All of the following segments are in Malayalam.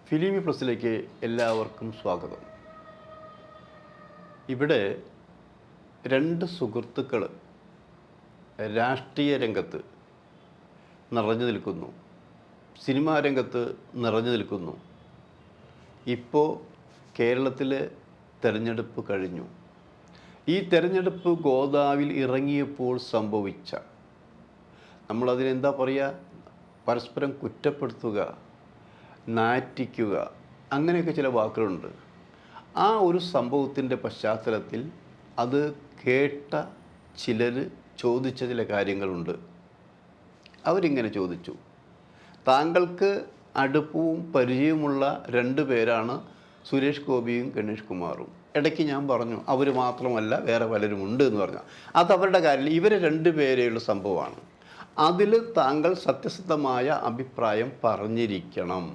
ഫിലിമി പ്ലസിലേക്ക് എല്ലാവർക്കും സ്വാഗതം. ഇവിടെ രണ്ട് സുഹൃത്തുക്കൾ രാഷ്ട്രീയ രംഗത്ത് നിറഞ്ഞു നിൽക്കുന്നു, സിനിമാ രംഗത്ത് നിറഞ്ഞു നിൽക്കുന്നു. ഇപ്പോൾ കേരളത്തിൽ തെരഞ്ഞെടുപ്പ് കഴിഞ്ഞു. ഈ തെരഞ്ഞെടുപ്പ് ഗോദാവിൽ ഇറങ്ങിയപ്പോൾ സംഭവിച്ച, നമ്മളതിനെന്താ പറയുക, പരസ്പരം കുറ്റപ്പെടുത്തുക, നാറ്റിക്കുക, അങ്ങനെയൊക്കെ ചില വാക്കുകളുണ്ട്. ആ ഒരു സംഭവത്തിൻ്റെ പശ്ചാത്തലത്തിൽ അത് കേട്ട ചിലർ ചോദിച്ച ചില കാര്യങ്ങളുണ്ട്. അവരിങ്ങനെ ചോദിച്ചു, താങ്കൾക്ക് അടുപ്പവും പരിചയമുള്ള രണ്ട് പേരാണ് സുരേഷ് ഗോപിയും ഗണേഷ് കുമാറും. ഇടയ്ക്ക് ഞാൻ പറഞ്ഞു അവർ മാത്രമല്ല വേറെ പലരും ഉണ്ട് എന്ന് പറഞ്ഞു. അതവരുടെ കാര്യം, ഇവർ രണ്ട് പേരെയുള്ള സംഭവമാണ്. അതിൽ താങ്കൾ സത്യസന്ധമായ അഭിപ്രായം പറഞ്ഞിരിക്കണം.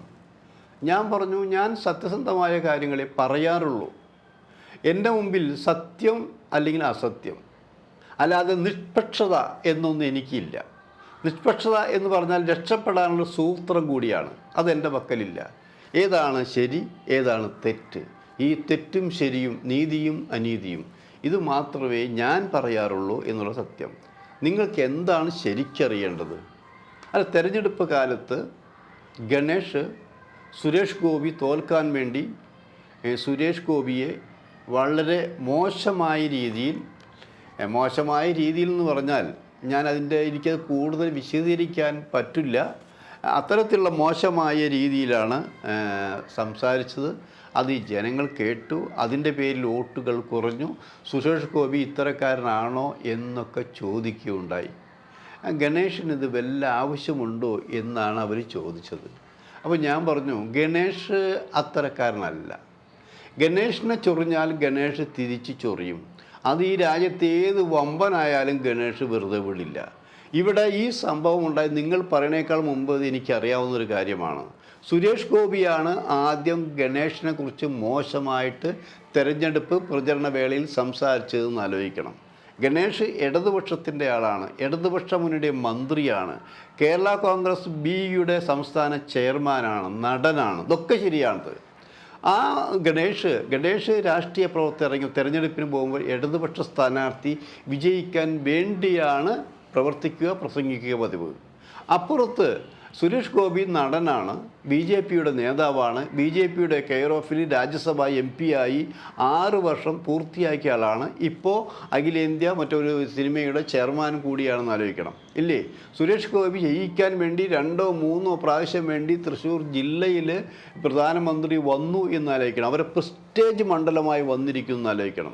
ഞാൻ പറഞ്ഞു, ഞാൻ സത്യസന്ധമായ കാര്യങ്ങളെ പറയാറുള്ളൂ. എൻ്റെ മുമ്പിൽ സത്യം അല്ലെങ്കിൽ അസത്യം, അല്ലാതെ നിഷ്പക്ഷത എന്നൊന്നും എനിക്കില്ല. നിഷ്പക്ഷത എന്ന് പറഞ്ഞാൽ രക്ഷപ്പെടാനുള്ള സൂത്രം കൂടിയാണ്, അതെൻ്റെ പക്കലില്ല. ഏതാണ് ശരി, ഏതാണ് തെറ്റ്, ഈ തെറ്റും ശരിയും നീതിയും അനീതിയും ഇത് മാത്രമേ ഞാൻ പറയാറുള്ളൂ എന്നുള്ള സത്യം. നിങ്ങൾക്ക് എന്താണ് ശരിക്കറിയേണ്ടത്? അല്ല, തെരഞ്ഞെടുപ്പ് കാലത്ത് ഗണേഷ് സുരേഷ് ഗോപി തോൽക്കാൻ വേണ്ടി സുരേഷ് ഗോപിയെ വളരെ മോശമായ രീതിയിൽ എന്ന് പറഞ്ഞാൽ എനിക്കത് കൂടുതൽ വിശദീകരിക്കാൻ പറ്റില്ല. അത്തരത്തിലുള്ള മോശമായ രീതിയിലാണ് സംസാരിച്ചത്. അത് ഈ ജനങ്ങൾ കേട്ടു. അതിൻ്റെ പേരിൽ വോട്ടുകൾ കുറഞ്ഞു. സുരേഷ് ഗോപി ഇത്തരക്കാരനാണോ എന്നൊക്കെ ചോദിക്കുകയുണ്ടായി. ഗണേഷിന് ഇത് വല്ല ആവശ്യമുണ്ടോ എന്നാണ് അവർ ചോദിച്ചത്. അപ്പോൾ ഞാൻ പറഞ്ഞു, ഗണേഷ് അത്തരക്കാരനല്ല. ഗണേഷിനെ ചൊറിഞ്ഞാൽ ഗണേഷ് തിരിച്ച് ചൊറിയും. അത് ഈ രാജ്യത്ത് ഏത് വമ്പനായാലും ഗണേഷ് വെറുതെ വിടില്ല. ഇവിടെ ഈ സംഭവം ഉണ്ടായി, നിങ്ങൾ പറയണേക്കാൾ മുമ്പ് എനിക്കറിയാവുന്നൊരു കാര്യമാണ്. സുരേഷ് ഗോപിയാണ് ആദ്യം ഗണേഷിനെ കുറിച്ച് മോശമായിട്ട് തെരഞ്ഞെടുപ്പ് പ്രചരണ വേളയിൽ സംസാരിച്ചതെന്ന് ആലോചിക്കണം. ഗണേഷ് ഇടതുപക്ഷത്തിൻ്റെ ആളാണ്, ഇടതുപക്ഷ മുന്നണിയുടെ മന്ത്രിയാണ്, കേരള കോൺഗ്രസ് ബിയുടെ സംസ്ഥാന ചെയർമാനാണ്, നടനാണ്. ഇതൊക്കെ ശരിയാണത്. ആ ഗണേഷ് രാഷ്ട്രീയ പ്രവർത്തകർ തെരഞ്ഞെടുപ്പിന് പോകുമ്പോൾ ഇടതുപക്ഷ സ്ഥാനാർത്ഥി വിജയിക്കാൻ വേണ്ടിയാണ് പ്രവർത്തിക്കുക, പ്രസംഗിക്കുക പതിവ്. അപ്പുറത്ത് സുരേഷ് ഗോപി നടനാണ്, ബി ജെ പിയുടെ നേതാവാണ്, ബി ജെ പിയുടെ കെയർ ഓഫിൽ രാജ്യസഭ MP ആയി 6 വർഷം പൂർത്തിയാക്കിയ ആളാണ്. ഇപ്പോൾ അഖിലേന്ത്യാ മറ്റൊരു സിനിമയുടെ ചെയർമാൻ കൂടിയാണെന്ന് ആലോചിക്കണം, ഇല്ലേ? സുരേഷ് ഗോപി ജയിക്കാൻ വേണ്ടി 2 or 3 പ്രാവശ്യം വേണ്ടി തൃശ്ശൂർ ജില്ലയിൽ പ്രധാനമന്ത്രി വന്നു എന്നാലോചിക്കണം. അവരെ പ്രസ്റ്റേജ് മണ്ഡലമായി വന്നിരിക്കുന്നു എന്നാലോചിക്കണം.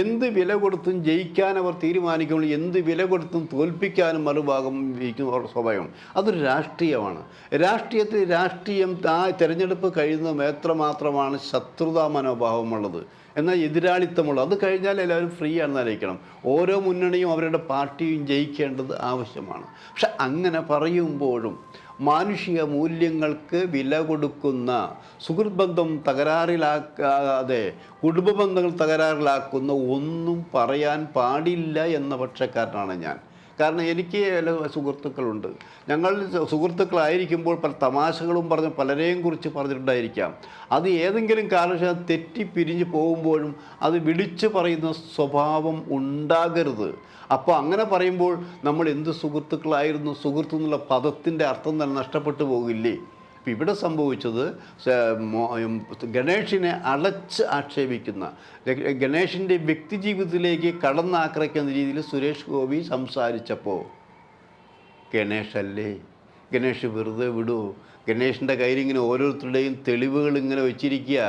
എന്ത് വില കൊടുത്തും ജയിക്കാൻ അവർ തീരുമാനിക്കുമ്പോൾ എന്ത് വില കൊടുത്തും തോൽപ്പിക്കാനും മറുഭാഗം ജയിക്കുന്ന സ്വാഭാവികം. അതൊരു രാഷ്ട്രീയമാണ്. രാഷ്ട്രീയം ആ തെരഞ്ഞെടുപ്പ് കഴിയുന്ന എത്രമാത്രമാണ് ശത്രുതാ മനോഭാവമുള്ളത്, എന്നാൽ എതിരാളിത്തമുള്ളത്. അത് കഴിഞ്ഞാൽ എല്ലാവരും ഫ്രീ ആണെന്ന് അറിയിക്കണം. ഓരോ മുന്നണിയും അവരുടെ പാർട്ടിയും ജയിക്കേണ്ടത് ആവശ്യമാണ്. പക്ഷെ അങ്ങനെ പറയുമ്പോഴും മാനുഷിക മൂല്യങ്ങൾക്ക് വില കൊടുക്കുന്ന, സുഹൃത്ത് ബന്ധം തകരാറിലാക്കാതെ കുടുംബ ബന്ധങ്ങൾ തകരാറിലാക്കുന്ന ഒന്നും പറയാൻ പാടില്ല എന്ന പക്ഷക്കാരനാണ് ഞാൻ. കാരണം എനിക്ക് സുഹൃത്തുക്കളുണ്ട്. ഞങ്ങൾ സുഹൃത്തുക്കളായിരിക്കുമ്പോൾ പല തമാശകളും പറഞ്ഞ് പലരെയും കുറിച്ച് പറഞ്ഞിട്ടുണ്ടായിരിക്കാം. അത് ഏതെങ്കിലും കാരണവശാൽ തെറ്റി പിരിഞ്ഞു പോകുമ്പോഴും അത് വിളിച്ചു പറയുന്ന സ്വഭാവം ഉണ്ടാകരുത്. അപ്പോൾ അങ്ങനെ പറയുമ്പോൾ നമ്മൾ എന്ത് സുഹൃത്തുക്കളായിരുന്നു, സുഹൃത്ത് എന്നുള്ള പദത്തിൻ്റെ അർത്ഥം തന്നെ നഷ്ടപ്പെട്ടു പോകില്ലേ? ഇപ്പം ഇവിടെ സംഭവിച്ചത് ഗണേഷിനെ അടച്ച് ആക്ഷേപിക്കുന്ന, ഗണേഷിൻ്റെ വ്യക്തിജീവിതത്തിലേക്ക് കടന്നാക്രമിക്കുന്ന രീതിയിൽ സുരേഷ് ഗോപി സംസാരിച്ചപ്പോൾ ഗണേഷല്ലേ, ഗണേഷ് വെറുതെ വിടൂ? ഗണേഷിൻ്റെ കയ്യിലിങ്ങനെ ഓരോരുത്തരുടെയും തെളിവുകൾ ഇങ്ങനെ വെച്ചിരിക്കുക.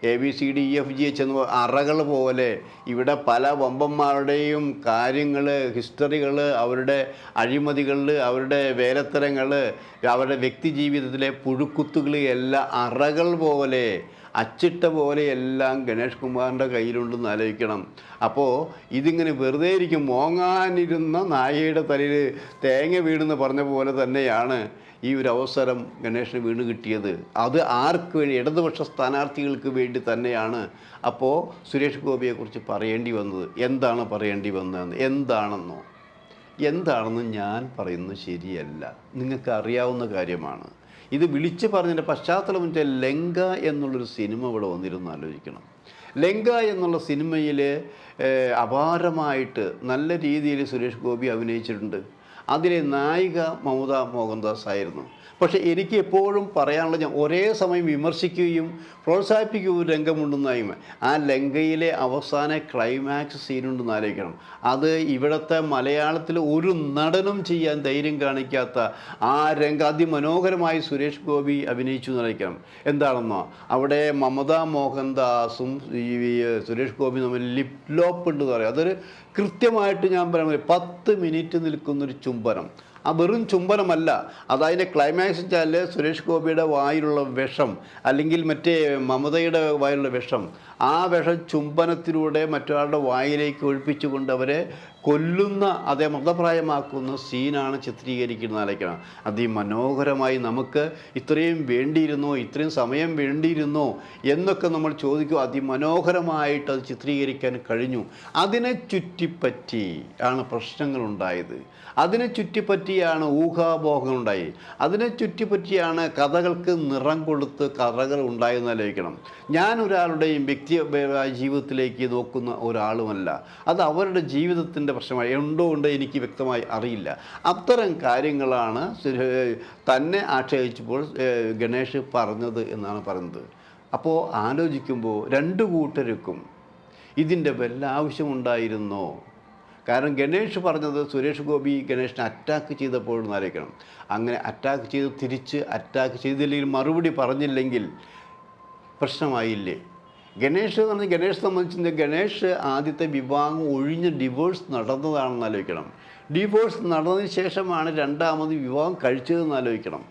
ABCDEFGH എന്ന അറകൾ പോലെ ഇവിടെ പല വമ്പന്മാരുടെയും കാര്യങ്ങൾ, ഹിസ്റ്ററികൾ, അവരുടെ അഴിമതികൾ, അവരുടെ വേലത്തരങ്ങൾ, അവരുടെ വ്യക്തി ജീവിതത്തിലെ പുഴുക്കുത്തുകൾ എല്ലാം അറകൾ പോലെ, അച്ചിട്ട പോലെ എല്ലാം ഗണേഷ് കുമാറിൻ്റെ കയ്യിലുണ്ടെന്ന് ആലോചിക്കണം. അപ്പോൾ ഇതിങ്ങനെ വെറുതെ ഇരിക്കും, മോങ്ങാനിരുന്ന നായയുടെ തലയിൽ തേങ്ങ വീണെന്ന് പറഞ്ഞ പോലെ തന്നെയാണ് ഈ ഒരു അവസരം ഗണേഷിന് വീണ് കിട്ടിയത്. അത് ആർക്ക് വേണ്ടി? ഇടതുപക്ഷ സ്ഥാനാർത്ഥികൾക്ക് വേണ്ടി തന്നെയാണ്. അപ്പോൾ സുരേഷ് ഗോപിയെക്കുറിച്ച് പറയേണ്ടി വന്നത് എന്താണ് പറയേണ്ടി വന്നതെന്ന് എന്താണെന്ന് ഞാൻ പറയുന്നത് ശരിയല്ല, നിങ്ങൾക്ക് അറിയാവുന്ന കാര്യമാണ്. ഇത് വിളിച്ചു പറഞ്ഞതിൻ്റെ പശ്ചാത്തലം വെച്ചാൽ ലങ്ക എന്നുള്ളൊരു സിനിമ ഇവിടെ വന്നിരുന്നു ആലോചിക്കണം. ലങ്ക എന്നുള്ള സിനിമയിൽ അപാരമായിട്ട് നല്ല രീതിയിൽ സുരേഷ് ഗോപി അഭിനയിച്ചിട്ടുണ്ട്. അതിലെ നായിക മമത മോഹൻദാസ് ആയിരുന്നു. പക്ഷേ എനിക്ക് എപ്പോഴും പറയാനുള്ളത്, ഞാൻ ഒരേ സമയം വിമർശിക്കുകയും പ്രോത്സാഹിപ്പിക്കുകയും രംഗമുണ്ടെന്നായും ആ ലങ്കയിലെ അവസാന ക്ലൈമാക്സ് സീനുണ്ടെന്ന് ആലോചിക്കണം. അത് ഇവിടുത്തെ മലയാളത്തിൽ ഒരു നടനും ചെയ്യാൻ ധൈര്യം കാണിക്കാത്ത ആ രംഗം അതിമനോഹരമായി സുരേഷ് ഗോപി അഭിനയിച്ചു എന്നായിരിക്കണം. എന്താണെന്നോ, അവിടെ മമത മോഹൻദാസും ഈ സുരേഷ് ഗോപി തമ്മിൽ ലിപ് ലോപ്പ് ഉണ്ടെന്ന് പറയും. അതൊരു കൃത്യമായിട്ട് ഞാൻ പറയാൻ 10 മിനിറ്റ് നിൽക്കുന്നൊരു ചുംബനം. ആ വെറും ചുംബനമല്ല, അതതിൻ്റെ ക്ലൈമാക്സ് വെച്ചാൽ സുരേഷ് ഗോപിയുടെ വായിലുള്ള വിഷം, അല്ലെങ്കിൽ മറ്റേ മമതയുടെ വായിലുള്ള വിഷം, ആ വിഷം ചുംബനത്തിലൂടെ മറ്റൊരാളുടെ വായിലേക്ക് ഒഴിപ്പിച്ചുകൊണ്ട് അവരെ കൊല്ലുന്ന, അതേ മതപ്രായമാക്കുന്ന സീനാണ് ചിത്രീകരിക്കുന്നത് ആലോചിക്കണം. അതിമനോഹരമായി നമുക്ക് ഇത്രയും വേണ്ടിയിരുന്നോ, ഇത്രയും സമയം വേണ്ടിയിരുന്നോ എന്നൊക്കെ നമ്മൾ ചോദിക്കും. അതിമനോഹരമായിട്ട് അത് ചിത്രീകരിക്കാൻ കഴിഞ്ഞു. അതിനെ ചുറ്റിപ്പറ്റി ആണ് പ്രശ്നങ്ങളുണ്ടായത്. അതിനെ ചുറ്റിപ്പറ്റിയാണ് ഊഹാപോഹങ്ങളുണ്ടായി. അതിനെ ചുറ്റിപ്പറ്റിയാണ് കഥകൾക്ക് നിറം കൊടുത്ത് കഥകൾ ഉണ്ടായെന്ന് ആലോചിക്കണം. ഞാൻ ഒരാളുടെയും വ്യക്തി ജീവിതത്തിലേക്ക് നോക്കുന്ന ഒരാളുമല്ല. അത് അവരുടെ ജീവിതത്തിൻ്റെ പ്രശ്നമായി ഉണ്ടോ എനിക്ക് വ്യക്തമായി അറിയില്ല. അത്തരം കാര്യങ്ങളാണ് തന്നെ ആക്ഷേപിച്ചപ്പോൾ ഗണേഷ് പറഞ്ഞത് എന്നാണ് പറയുന്നത്. അപ്പോൾ ആലോചിക്കുമ്പോൾ രണ്ട് കൂട്ടർക്കും ഇതിൻ്റെ വല്ല ആവശ്യമുണ്ടായിരുന്നോ? കാരണം ഗണേഷ് പറഞ്ഞത് സുരേഷ് ഗോപി ഗണേഷിനെ അറ്റാക്ക് ചെയ്തപ്പോഴെന്ന് ആലോചിക്കണം. അങ്ങനെ അറ്റാക്ക് ചെയ്ത് തിരിച്ച് അറ്റാക്ക് ചെയ്തില്ലെങ്കിൽ, മറുപടി പറഞ്ഞില്ലെങ്കിൽ പ്രശ്നമായില്ലേ? ഗണേഷ് എന്ന് പറഞ്ഞാൽ ഗണേഷ് സംബന്ധിച്ച് ഗണേഷ് ആദ്യത്തെ വിവാഹം ഒഴിഞ്ഞ് ഡിവോഴ്സ് നടന്നതാണെന്ന് ആലോചിക്കണം. ഡിവോഴ്സ് നടന്നതിന് ശേഷമാണ് രണ്ടാമത് വിവാഹം കഴിച്ചതെന്ന് ആലോചിക്കണം.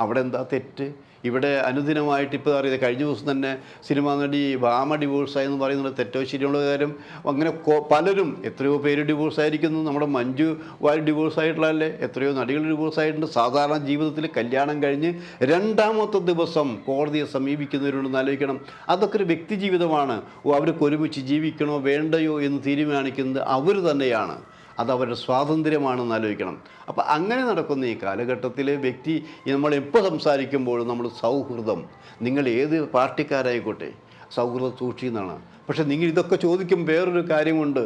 അവിടെ എന്താ തെറ്റ്? ഇവിടെ അനുദിനമായിട്ട് ഇപ്പോൾ അറിയാം, കഴിഞ്ഞ ദിവസം തന്നെ സിനിമാ നടി ഭാമ ഡിവോഴ്സായെന്ന് പറയുന്നത് തെറ്റോ ശരിയുള്ള കാര്യം. അങ്ങനെ പലരും, എത്രയോ പേര് ഡിവോഴ്സായിരിക്കുന്നു. നമ്മുടെ മഞ്ജു വാര്യർ ഡിവോഴ്സായിട്ടുള്ളതല്ലേ, എത്രയോ നടികൾ ഡിവോഴ്സായിട്ടുണ്ട്. സാധാരണ ജീവിതത്തിൽ കല്യാണം കഴിഞ്ഞ് രണ്ടാമത്തെ ദിവസം കോടതിയെ സമീപിക്കുന്നവരുണ്ടെന്ന് ആലോചിക്കണം. അതൊക്കെ ഒരു വ്യക്തി ജീവിതമാണ്. അവർക്ക് ഒരുമിച്ച് ജീവിക്കണോ വേണ്ടയോ എന്ന് തീരുമാനിക്കുന്നത് അവർ തന്നെയാണ്. അത് അവരുടെ സ്വാതന്ത്ര്യമാണെന്ന് ആലോചിക്കണം. അപ്പോൾ അങ്ങനെ നടക്കുന്ന ഈ കാലഘട്ടത്തിൽ വ്യക്തി, നമ്മൾ എപ്പോൾ സംസാരിക്കുമ്പോഴും നമ്മൾ സൗഹൃദം, നിങ്ങൾ ഏത് പാർട്ടിക്കാരായിക്കോട്ടെ സൗഹൃദം സൂക്ഷിക്കുന്നതാണ്. പക്ഷെ നിങ്ങൾ ഇതൊക്കെ ചോദിക്കും, വേറൊരു കാര്യമുണ്ട്.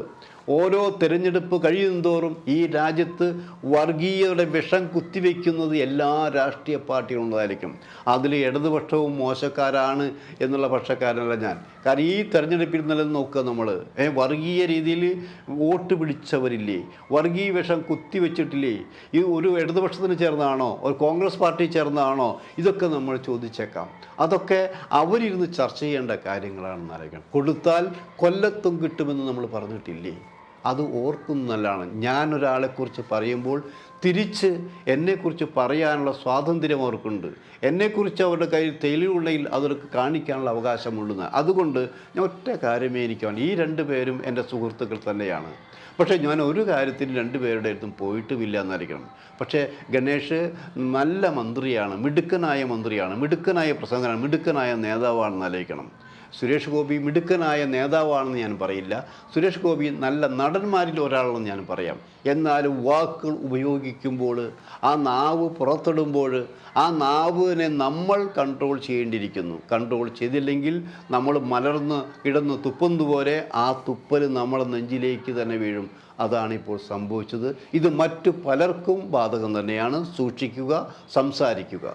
ഓരോ തിരഞ്ഞെടുപ്പ് കഴിയുന്തോറും ഈ രാജ്യത്ത് വർഗീയതയുടെ വിഷം കുത്തിവെക്കുന്നത് എല്ലാ രാഷ്ട്രീയ പാർട്ടികളുണ്ടായിരിക്കും. അതിൽ ഇടതുപക്ഷവും മോശക്കാരാണ് എന്നുള്ള പക്ഷക്കാരനല്ല ഞാൻ. കാരണം ഈ തെരഞ്ഞെടുപ്പിൽ നില നോക്കുക, നമ്മൾ വർഗീയ രീതിയിൽ വോട്ട് പിടിച്ചവരില്ലേ, വർഗീയ വിഷം കുത്തിവെച്ചിട്ടില്ലേ, ഇത് ഒരു ഇടതുപക്ഷത്തിന് ചേർന്നാണോ ഒരു കോൺഗ്രസ് പാർട്ടി ചേർന്നാണോ, ഇതൊക്കെ നമ്മൾ ചോദിച്ചേക്കാം. അതൊക്കെ അവരിരുന്ന് ചർച്ച ചെയ്യേണ്ട കാര്യങ്ങളാണെന്ന് അറിയിക്കണം. കൊടുത്താൽ കൊല്ലത്തും കിട്ടുമെന്ന് നമ്മൾ പറഞ്ഞിട്ടില്ലേ? അത് ഓർക്കുന്നത് നല്ലതാണ്. ഞാനൊരാളെക്കുറിച്ച് പറയുമ്പോൾ തിരിച്ച് എന്നെക്കുറിച്ച് പറയാനുള്ള സ്വാതന്ത്ര്യം അവർക്കുണ്ട്. എന്നെക്കുറിച്ച് അവരുടെ കയ്യിൽ തെളിവുണ്ടെങ്കിൽ അവർക്ക് കാണിക്കാനുള്ള അവകാശമുണ്ടെന്ന്. അതുകൊണ്ട് ഞാൻ ഒറ്റ കാര്യമേ എനിക്കാണ്, ഈ രണ്ട് പേരും എൻ്റെ സുഹൃത്തുക്കൾ തന്നെയാണ്. പക്ഷേ ഞാൻ ഒരു കാര്യത്തിൽ രണ്ടുപേരുടെ അടുത്തും പോയിട്ടുമില്ല എന്നായിരിക്കണം. പക്ഷേ ഗണേഷ് നല്ല മന്ത്രിയാണ്, മിടുക്കനായ മന്ത്രിയാണ്, മിടുക്കനായ പ്രസംഗനാണ്, മിടുക്കനായ നേതാവാണെന്ന് ആലോചിക്കണം. സുരേഷ് ഗോപി മിടുക്കനായ നേതാവാണെന്ന് ഞാൻ പറയില്ല. സുരേഷ് ഗോപി നല്ല നടന്മാരിൽ ഒരാളെന്ന് ഞാൻ പറയാം. എന്നാലും വാക്കുകൾ ഉപയോഗിക്കുമ്പോൾ, ആ നാവ് പുറത്തിടുമ്പോൾ, ആ നാവിനെ നമ്മൾ കൺട്രോൾ ചെയ്യേണ്ടിയിരിക്കുന്നു. കൺട്രോൾ ചെയ്തില്ലെങ്കിൽ നമ്മൾ മലർന്ന് കിടന്ന് തുപ്പുന്നതുപോലെ ആ തുപ്പൽ നമ്മളെ നെഞ്ചിലേക്ക് തന്നെ വീഴും. അതാണിപ്പോൾ സംഭവിച്ചത്. ഇത് മറ്റു പലർക്കും ബാധകം തന്നെയാണ്. സൂക്ഷിക്കുക, സംസാരിക്കുക.